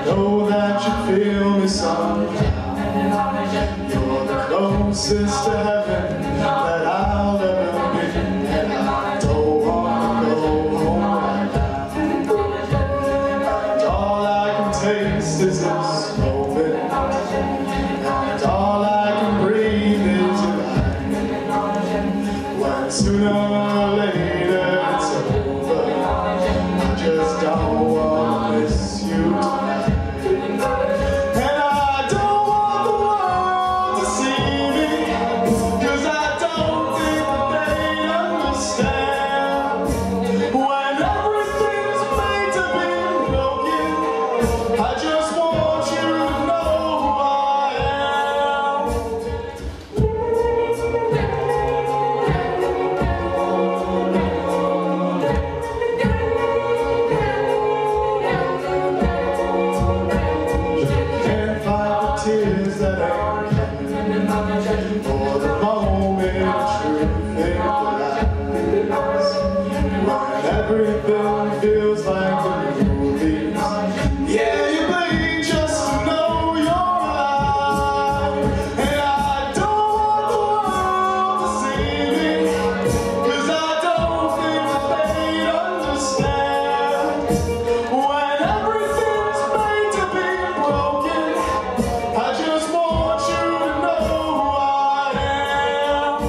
know that you feel me sometimes. You're the closest to heaven that I'll ever be, and I don't want to go home right now. And all I can taste is this moment, and all I can breathe is your light. When sooner or later it's over, I just don't want to miss you tonight. And I don't want the world to see me, 'cause I don't think that they understand. When everything's made to be broken, I just want you to know who I am. Can't fight the tears that ain't coming, or the moment you think that when everything feels like the movies. Yeah, you bleed just to know you're alive. And I don't want the world to see me, 'cause I don't think that they understand. When everything's made to be broken, I just want you to know who I am.